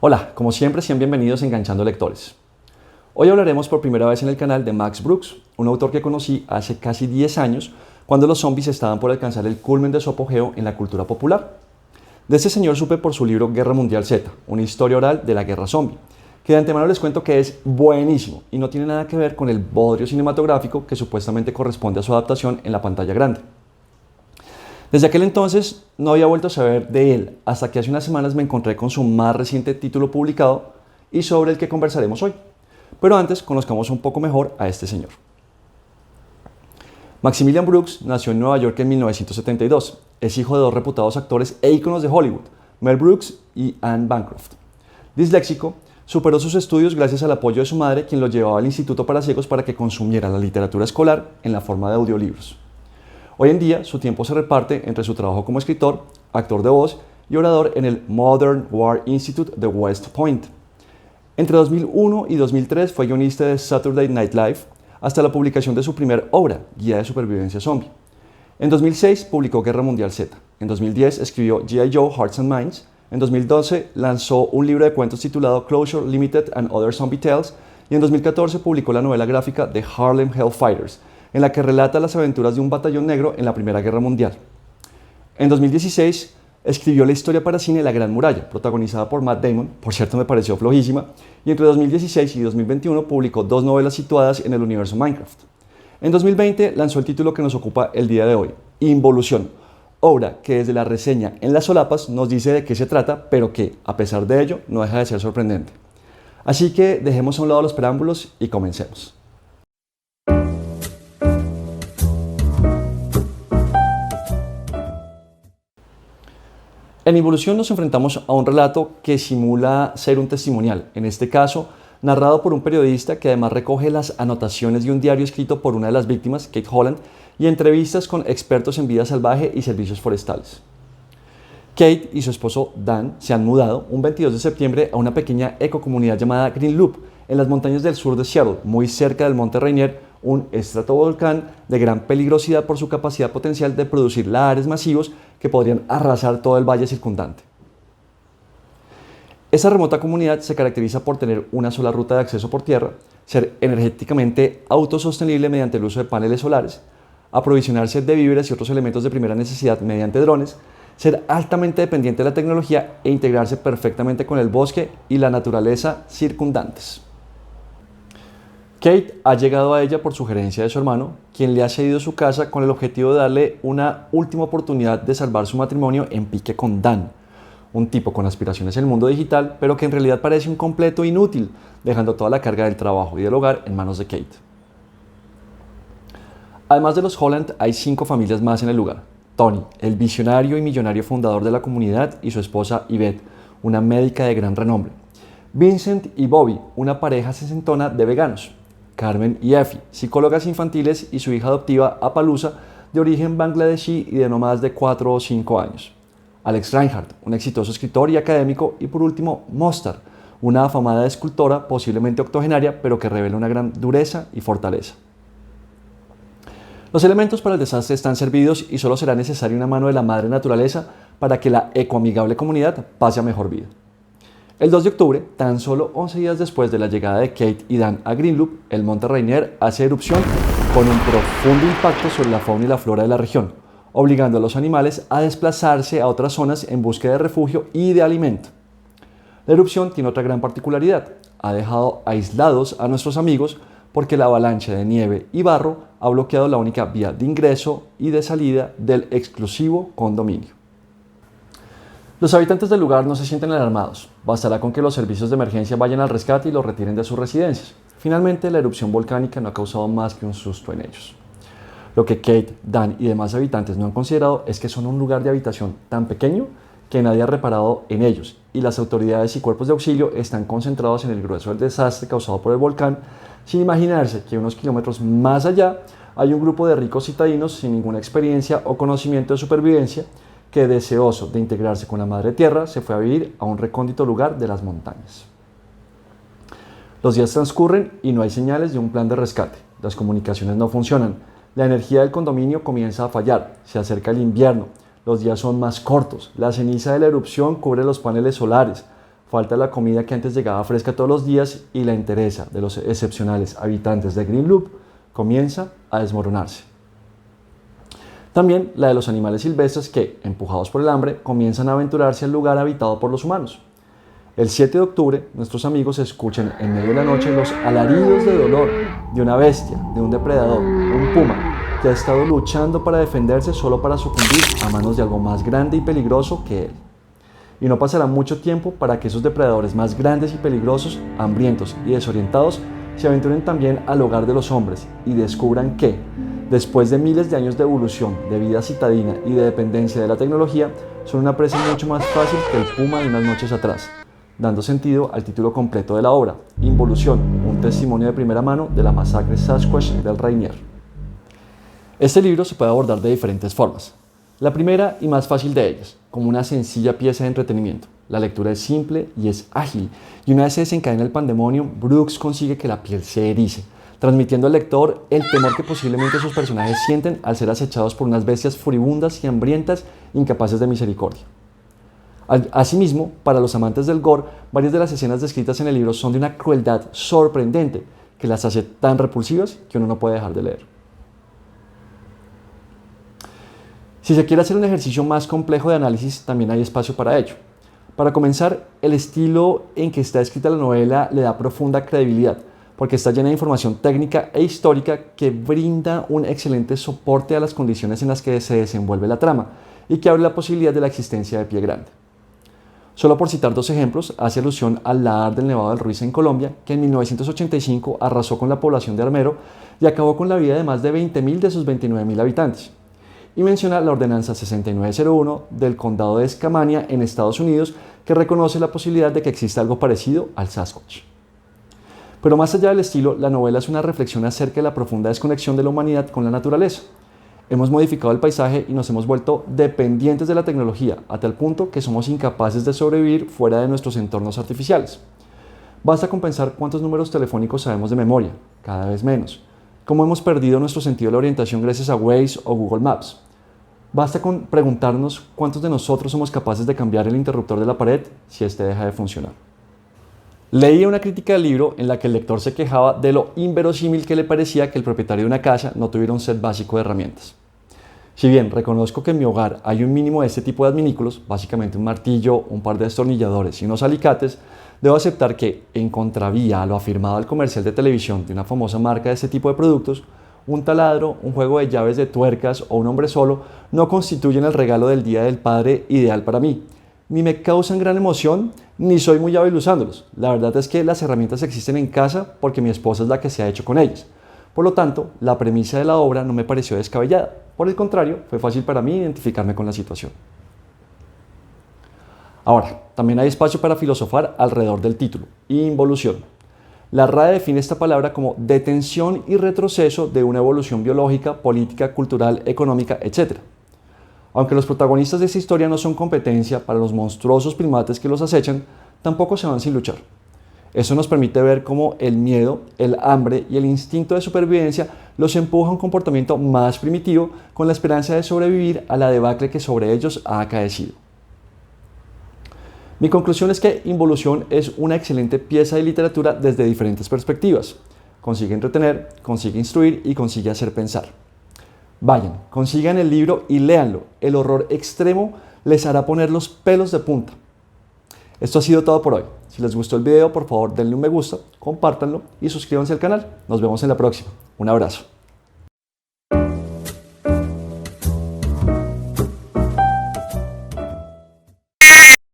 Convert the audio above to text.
Hola, como siempre, sean bienvenidos a Enganchando Lectores. Hoy hablaremos por primera vez en el canal de Max Brooks, un autor que conocí hace casi 10 años cuando los zombies estaban por alcanzar el culmen de su apogeo en la cultura popular. De este señor supe por su libro Guerra Mundial Z, una historia oral de la guerra zombie, que de antemano les cuento que es buenísimo y no tiene nada que ver con el bodrio cinematográfico que supuestamente corresponde a su adaptación en la pantalla grande. Desde aquel entonces no había vuelto a saber de él, hasta que hace unas semanas me encontré con su más reciente título publicado y sobre el que conversaremos hoy. Pero antes conozcamos un poco mejor a este señor. Maximilian Brooks nació en Nueva York en 1972. Es hijo de dos reputados actores e íconos de Hollywood, Mel Brooks y Anne Bancroft. Disléxico, superó sus estudios gracias al apoyo de su madre, quien lo llevaba al Instituto para Ciegos para que consumiera la literatura escolar en la forma de audiolibros. Hoy en día, su tiempo se reparte entre su trabajo como escritor, actor de voz y orador en el Modern War Institute de West Point. Entre 2001 y 2003 fue guionista de Saturday Night Live hasta la publicación de su primera obra, Guía de Supervivencia Zombie. En 2006 publicó Guerra Mundial Z. En 2010 escribió G.I. Joe Hearts and Minds. En 2012 lanzó un libro de cuentos titulado Closure Limited and Other Zombie Tales. Y en 2014 publicó la novela gráfica The Harlem Hellfighters, en la que relata las aventuras de un batallón negro en la Primera Guerra Mundial. En 2016 escribió la historia para cine La Gran Muralla, protagonizada por Matt Damon, por cierto me pareció flojísima, y entre 2016 y 2021 publicó dos novelas situadas en el universo Minecraft. En 2020 lanzó el título que nos ocupa el día de hoy, Involución, obra que desde la reseña en las solapas nos dice de qué se trata, pero que, a pesar de ello, no deja de ser sorprendente. Así que dejemos a un lado los preámbulos y comencemos. En Involución nos enfrentamos a un relato que simula ser un testimonial, en este caso narrado por un periodista que además recoge las anotaciones de un diario escrito por una de las víctimas, Kate Holland, y entrevistas con expertos en vida salvaje y servicios forestales. Kate y su esposo Dan se han mudado un 22 de septiembre a una pequeña ecocomunidad llamada Green Loop, en las montañas del sur de Seattle, muy cerca del monte Rainier, un estratovolcán de gran peligrosidad por su capacidad potencial de producir lahares masivos que podrían arrasar todo el valle circundante. Esta remota comunidad se caracteriza por tener una sola ruta de acceso por tierra, ser energéticamente autosostenible mediante el uso de paneles solares, aprovisionarse de víveres y otros elementos de primera necesidad mediante drones, ser altamente dependiente de la tecnología e integrarse perfectamente con el bosque y la naturaleza circundantes. Kate ha llegado a ella por sugerencia de su hermano, quien le ha cedido su casa con el objetivo de darle una última oportunidad de salvar su matrimonio en pique con Dan, un tipo con aspiraciones en el mundo digital, pero que en realidad parece un completo inútil, dejando toda la carga del trabajo y del hogar en manos de Kate. Además de los Holland, hay 5 familias más en el lugar. Tony, el visionario y millonario fundador de la comunidad, y su esposa Yvette, una médica de gran renombre. Vincent y Bobby, una pareja sesentona de veganos. Carmen y Effie, psicólogas infantiles, y su hija adoptiva Appaloosa, de origen bangladesí y de no más de 4 o 5 años. Alex Reinhardt, un exitoso escritor y académico, y por último Mostar, una afamada escultora, posiblemente octogenaria, pero que revela una gran dureza y fortaleza. Los elementos para el desastre están servidos y solo será necesaria una mano de la madre naturaleza para que la ecoamigable comunidad pase a mejor vida. El 2 de octubre, tan solo 11 días después de la llegada de Kate y Dan a Green Loop, el monte Rainier hace erupción con un profundo impacto sobre la fauna y la flora de la región, obligando a los animales a desplazarse a otras zonas en búsqueda de refugio y de alimento. La erupción tiene otra gran particularidad: ha dejado aislados a nuestros amigos porque la avalancha de nieve y barro ha bloqueado la única vía de ingreso y de salida del exclusivo condominio. Los habitantes del lugar no se sienten alarmados, bastará con que los servicios de emergencia vayan al rescate y los retiren de sus residencias. Finalmente, la erupción volcánica no ha causado más que un susto en ellos. Lo que Kate, Dan y demás habitantes no han considerado es que son un lugar de habitación tan pequeño que nadie ha reparado en ellos, y las autoridades y cuerpos de auxilio están concentrados en el grueso del desastre causado por el volcán, sin imaginarse que unos kilómetros más allá hay un grupo de ricos citadinos sin ninguna experiencia o conocimiento de supervivencia que, deseoso de integrarse con la madre tierra, se fue a vivir a un recóndito lugar de las montañas. Los días transcurren y no hay señales de un plan de rescate. Las comunicaciones no funcionan. La energía del condominio comienza a fallar. Se acerca el invierno. Los días son más cortos. La ceniza de la erupción cubre los paneles solares. falta la comida que antes llegaba fresca todos los días y la entereza de los excepcionales habitantes de Green Loop comienza a desmoronarse. También la de los animales silvestres que, empujados por el hambre, comienzan a aventurarse al lugar habitado por los humanos. El 7 de octubre, nuestros amigos escuchan en medio de la noche los alaridos de dolor de una bestia, de un depredador, un puma, que ha estado luchando para defenderse solo para sucumbir a manos de algo más grande y peligroso que él. Y no pasará mucho tiempo para que esos depredadores más grandes y peligrosos, hambrientos y desorientados, se aventuren también al hogar de los hombres y descubran que, después de miles de años de evolución, de vida citadina y de dependencia de la tecnología, son una presa mucho más fácil que el puma de unas noches atrás, dando sentido al título completo de la obra, Involución, un testimonio de primera mano de la masacre Sasquatch del Rainier. Este libro se puede abordar de diferentes formas. La primera y más fácil de ellas, como una sencilla pieza de entretenimiento. La lectura es simple y es ágil, y una vez se desencadena el pandemonium, Brooks consigue que la piel se erice, transmitiendo al lector el temor que posiblemente sus personajes sienten al ser acechados por unas bestias furibundas y hambrientas incapaces de misericordia. Asimismo, para los amantes del gore, varias de las escenas descritas en el libro son de una crueldad sorprendente que las hace tan repulsivas que uno no puede dejar de leer. Si se quiere hacer un ejercicio más complejo de análisis, también hay espacio para ello. Para comenzar, el estilo en que está escrita la novela le da profunda credibilidad, porque está llena de información técnica e histórica que brinda un excelente soporte a las condiciones en las que se desenvuelve la trama y que abre la posibilidad de la existencia de Pie Grande. Solo por citar dos ejemplos, hace alusión al lahar del Nevado del Ruiz en Colombia, que en 1985 arrasó con la población de Armero y acabó con la vida de más de 20.000 de sus 29.000 habitantes. Y menciona la Ordenanza 6901 del Condado de Escamania en Estados Unidos, que reconoce la posibilidad de que exista algo parecido al Sasquatch. Pero más allá del estilo, la novela es una reflexión acerca de la profunda desconexión de la humanidad con la naturaleza. Hemos modificado el paisaje y nos hemos vuelto dependientes de la tecnología, a tal punto que somos incapaces de sobrevivir fuera de nuestros entornos artificiales. Basta con pensar cuántos números telefónicos sabemos de memoria, cada vez menos. Cómo hemos perdido nuestro sentido de la orientación gracias a Waze o Google Maps. Basta con preguntarnos cuántos de nosotros somos capaces de cambiar el interruptor de la pared si éste deja de funcionar. Leí una crítica del libro en la que el lector se quejaba de lo inverosímil que le parecía que el propietario de una casa no tuviera un set básico de herramientas. Si bien reconozco que en mi hogar hay un mínimo de este tipo de adminículos, básicamente un martillo, un par de destornilladores y unos alicates, debo aceptar que, en contravía a lo afirmado al comercial de televisión de una famosa marca de este tipo de productos, un taladro, un juego de llaves de tuercas o un hombre solo no constituyen el regalo del Día del Padre ideal para mí. Ni me causan gran emoción, ni soy muy hábil usándolos. La verdad es que las herramientas existen en casa porque mi esposa es la que se ha hecho con ellas. Por lo tanto, la premisa de la obra no me pareció descabellada. Por el contrario, fue fácil para mí identificarme con la situación. Ahora, también hay espacio para filosofar alrededor del título, involución. La RAE define esta palabra como detención y retroceso de una evolución biológica, política, cultural, económica, etc. Aunque los protagonistas de esta historia no son competencia para los monstruosos primates que los acechan, tampoco se van sin luchar. Eso nos permite ver cómo el miedo, el hambre y el instinto de supervivencia los empuja a un comportamiento más primitivo con la esperanza de sobrevivir a la debacle que sobre ellos ha acaecido. Mi conclusión es que Involución es una excelente pieza de literatura desde diferentes perspectivas. Consigue entretener, consigue instruir y consigue hacer pensar. Vayan, consigan el libro y léanlo. El horror extremo les hará poner los pelos de punta. Esto ha sido todo por hoy. Si les gustó el video, por favor denle un me gusta, compártanlo y suscríbanse al canal. Nos vemos en la próxima. Un abrazo.